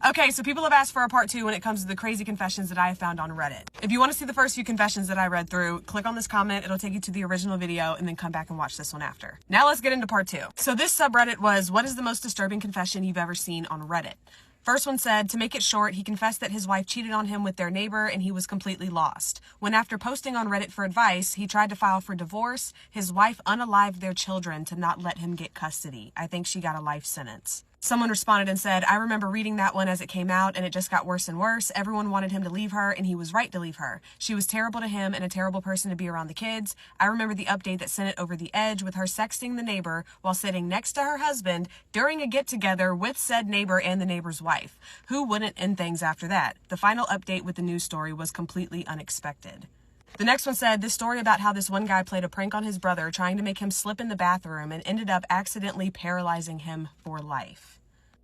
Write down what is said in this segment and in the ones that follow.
Okay, so people have asked for a part 2 when it comes to the crazy confessions that I have found on Reddit. If you want to see the first few confessions that I read through, click on this comment. It'll take you to the original video and then come back and watch this one after. Now let's get into part 2. So this subreddit was, what is the most disturbing confession you've ever seen on Reddit? First one said, to make it short, he confessed that his wife cheated on him with their neighbor and he was completely lost. When after posting on Reddit for advice, he tried to file for divorce, his wife unalived their children to not let him get custody. I think she got a life sentence. Someone responded and said, I remember reading that one as it came out and it just got worse and worse. Everyone wanted him to leave her and he was right to leave her. She was terrible to him and a terrible person to be around the kids. I remember the update that sent it over the edge with her sexting the neighbor while sitting next to her husband during a get-together with said neighbor and the neighbor's wife. Who wouldn't end things after that? The final update with the news story was completely unexpected. The next one said, this story about how this one guy played a prank on his brother trying to make him slip in the bathroom and ended up accidentally paralyzing him for life.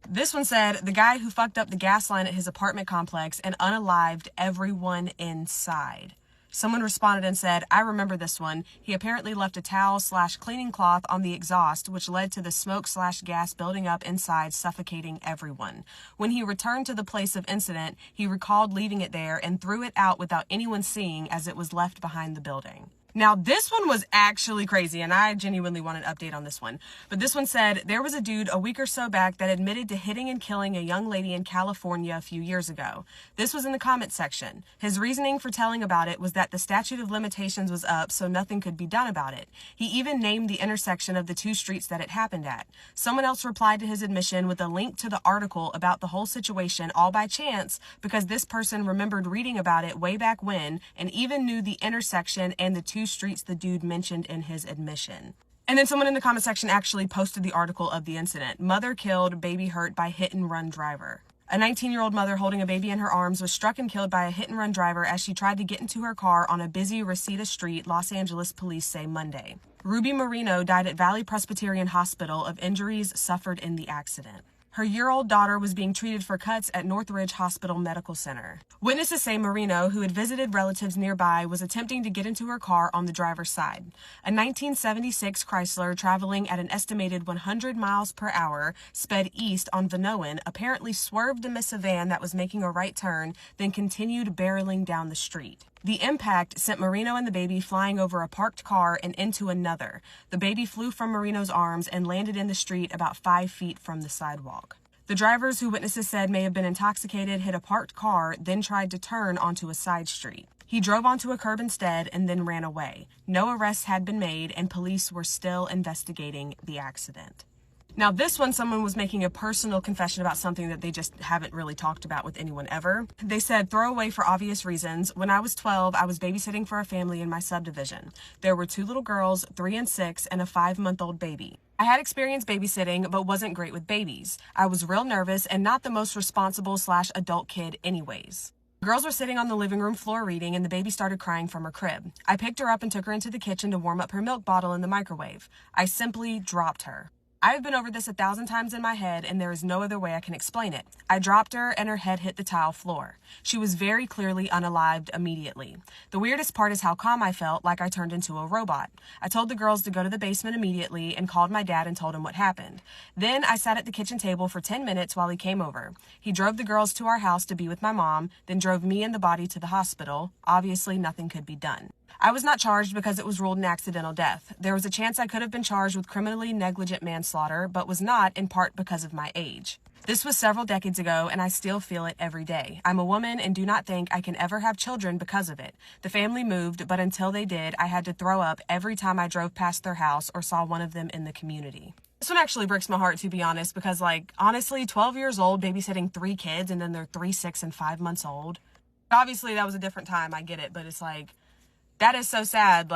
This one said, the guy who fucked up the gas line at his apartment complex and unalived everyone inside. Someone responded and said, I remember this one. He apparently left a towel/cleaning cloth on the exhaust, which led to the smoke/gas building up inside, suffocating everyone. When he returned to the place of incident, he recalled leaving it there and threw it out without anyone seeing as it was left behind the building. Now, this one was actually crazy, and I genuinely want an update on this one. But this one said, there was a dude a week or so back that admitted to hitting and killing a young lady in California a few years ago. This was in the comment section. His reasoning for telling about it was that the statute of limitations was up, so nothing could be done about it. He even named the intersection of the two streets that it happened at. Someone else replied to his admission with a link to the article about the whole situation, all by chance, because this person remembered reading about it way back when, and even knew the intersection and the two streets the dude mentioned in his admission. And then someone in the comment section actually posted the article of the incident. Mother killed, baby hurt by hit and run driver. A 19-year-old mother holding a baby in her arms was struck and killed by a hit and run driver as she tried to get into her car on a busy Reseda Street, Los Angeles, police say Monday. Ruby Marino died at Valley Presbyterian Hospital of injuries suffered in the accident. Her year-old daughter was being treated for cuts at Northridge Hospital Medical Center. Witnesses say Marino, who had visited relatives nearby, was attempting to get into her car on the driver's side. A 1976 Chrysler traveling at an estimated 100 miles per hour sped east on Vanoan, apparently swerved to miss a van that was making a right turn, then continued barreling down the street. The impact sent Marino and the baby flying over a parked car and into another. The baby flew from Marino's arms and landed in the street about 5 feet from the sidewalk. The drivers, who witnesses said may have been intoxicated, hit a parked car, then tried to turn onto a side street. He drove onto a curb instead and then ran away. No arrests had been made and police were still investigating the accident. Now, this one, someone was making a personal confession about something that they just haven't really talked about with anyone ever. They said, throwaway for obvious reasons. When I was 12, I was babysitting for a family in my subdivision. There were 2 little girls, 3 and 6, and a 5-month-old baby. I had experience babysitting, but wasn't great with babies. I was real nervous and not the most responsible/adult kid anyways. The girls were sitting on the living room floor reading, and the baby started crying from her crib. I picked her up and took her into the kitchen to warm up her milk bottle in the microwave. I simply dropped her. I have been over this 1,000 times in my head, and there is no other way I can explain it. I dropped her, and her head hit the tile floor. She was very clearly unalived immediately. The weirdest part is how calm I felt, like I turned into a robot. I told the girls to go to the basement immediately and called my dad and told him what happened. Then I sat at the kitchen table for 10 minutes while he came over. He drove the girls to our house to be with my mom, then drove me and the body to the hospital. Obviously, nothing could be done. I was not charged because it was ruled an accidental death. There was a chance I could have been charged with criminally negligent manslaughter, but was not, in part because of my age. This was several decades ago, and I still feel it every day. I'm a woman and do not think I can ever have children because of it. The family moved, but until they did, I had to throw up every time I drove past their house or saw one of them in the community. This one actually breaks my heart, to be honest, because, honestly, 12 years old, babysitting 3 kids, and then they're 3, 6, and 5 months old. Obviously, that was a different time, I get it, but it's that is so sad,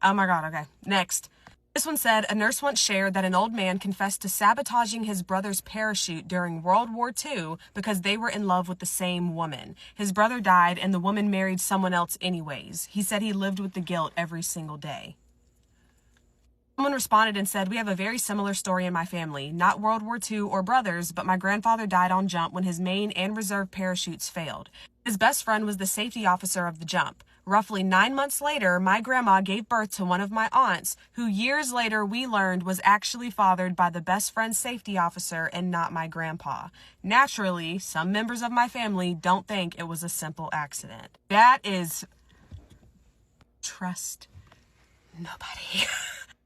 oh my God, okay. Next. This one said, a nurse once shared that an old man confessed to sabotaging his brother's parachute during World War II because they were in love with the same woman. His brother died and the woman married someone else anyways. He said he lived with the guilt every single day. Someone responded and said, we have a very similar story in my family. Not World War II or brothers, but my grandfather died on jump when his main and reserve parachutes failed. His best friend was the safety officer of the jump. Roughly 9 months later, my grandma gave birth to one of my aunts, who years later we learned was actually fathered by the best friend's safety officer and not my grandpa. Naturally, some members of my family don't think it was a simple accident. That is... trust nobody.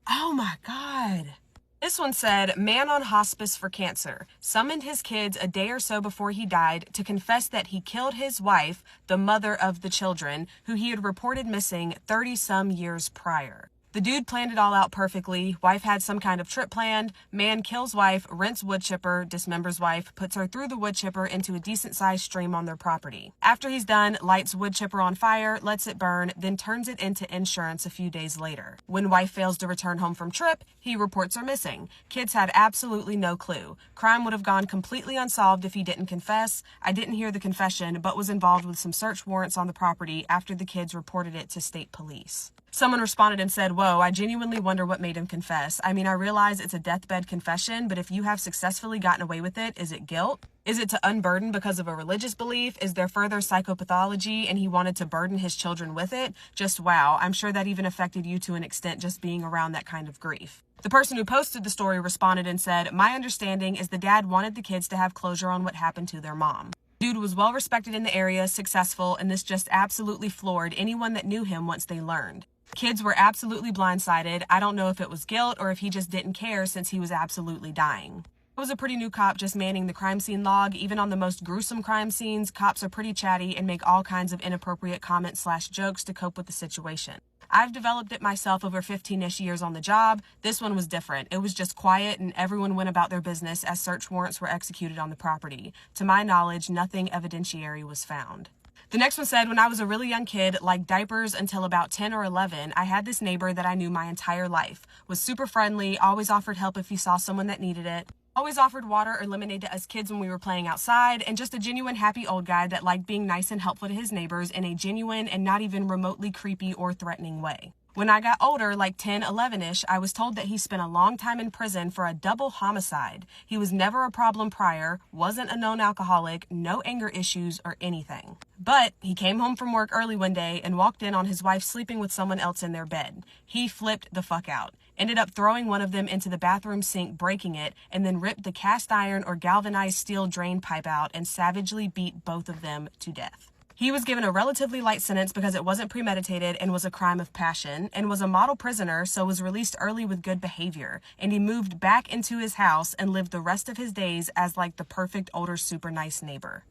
Oh my God. This one said, man on hospice for cancer summoned his kids a day or so before he died to confess that he killed his wife, the mother of the children, who he had reported missing 30-some years prior. The dude planned it all out perfectly. Wife had some kind of trip planned. Man kills wife, rents wood chipper, dismembers wife, puts her through the wood chipper into a decent-sized stream on their property. After he's done, lights wood chipper on fire, lets it burn, then turns it into insurance a few days later. When wife fails to return home from trip, he reports her missing. Kids had absolutely no clue. Crime would have gone completely unsolved if he didn't confess. I didn't hear the confession, but was involved with some search warrants on the property after the kids reported it to state police. Someone responded and said, whoa, I genuinely wonder what made him confess. I mean, I realize it's a deathbed confession, but if you have successfully gotten away with it, is it guilt? Is it to unburden because of a religious belief? Is there further psychopathology and he wanted to burden his children with it? Just wow, I'm sure that even affected you to an extent just being around that kind of grief. The person who posted the story responded and said, my understanding is the dad wanted the kids to have closure on what happened to their mom. Dude was well respected in the area, successful, and this just absolutely floored anyone that knew him once they learned. Kids were absolutely blindsided. I don't know if it was guilt or if he just didn't care since he was absolutely dying. I was a pretty new cop just manning the crime scene log. Even on the most gruesome crime scenes, cops are pretty chatty and make all kinds of inappropriate comments/jokes to cope with the situation. I've developed it myself over 15-ish years on the job. This one was different. It was just quiet and everyone went about their business as search warrants were executed on the property. To my knowledge, nothing evidentiary was found. The next one said, when I was a really young kid, like diapers until about 10 or 11, I had this neighbor that I knew my entire life. Was super friendly, always offered help if he saw someone that needed it. Always offered water or lemonade to us kids when we were playing outside, and just a genuine happy old guy that liked being nice and helpful to his neighbors in a genuine and not even remotely creepy or threatening way. When I got older, like 10, 11-ish, I was told that he spent a long time in prison for a double homicide. He was never a problem prior, wasn't a known alcoholic, no anger issues or anything. But he came home from work early one day and walked in on his wife sleeping with someone else in their bed. He flipped the fuck out. Ended up throwing one of them into the bathroom sink, breaking it, and then ripped the cast iron or galvanized steel drain pipe out and savagely beat both of them to death. He was given a relatively light sentence because it wasn't premeditated and was a crime of passion, and was a model prisoner, so was released early with good behavior, and he moved back into his house and lived the rest of his days as like the perfect older super nice neighbor.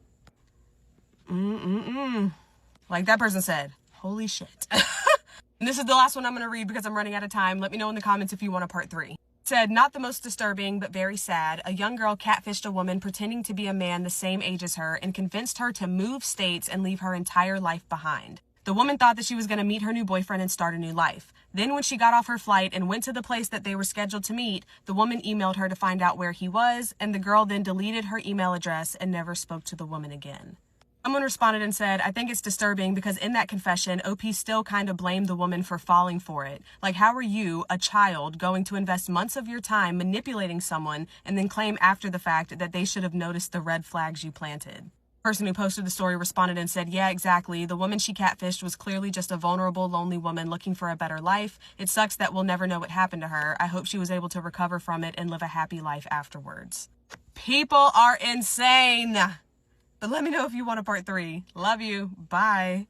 Like that person said, holy shit. And this is the last one I'm going to read because I'm running out of time. Let me know in the comments if you want a part 3. Said, not the most disturbing, but very sad. A young girl catfished a woman pretending to be a man the same age as her and convinced her to move states and leave her entire life behind. The woman thought that she was going to meet her new boyfriend and start a new life. Then when she got off her flight and went to the place that they were scheduled to meet, the woman emailed her to find out where he was, and the girl then deleted her email address and never spoke to the woman again. Someone responded and said, I think it's disturbing because in that confession, OP still kind of blamed the woman for falling for it. Like, how are you, a child, going to invest months of your time manipulating someone and then claim after the fact that they should have noticed the red flags you planted? The person who posted the story responded and said, yeah, exactly. The woman she catfished was clearly just a vulnerable, lonely woman looking for a better life. It sucks that we'll never know what happened to her. I hope she was able to recover from it and live a happy life afterwards. People are insane. But let me know if you want a part 3. Love you. Bye.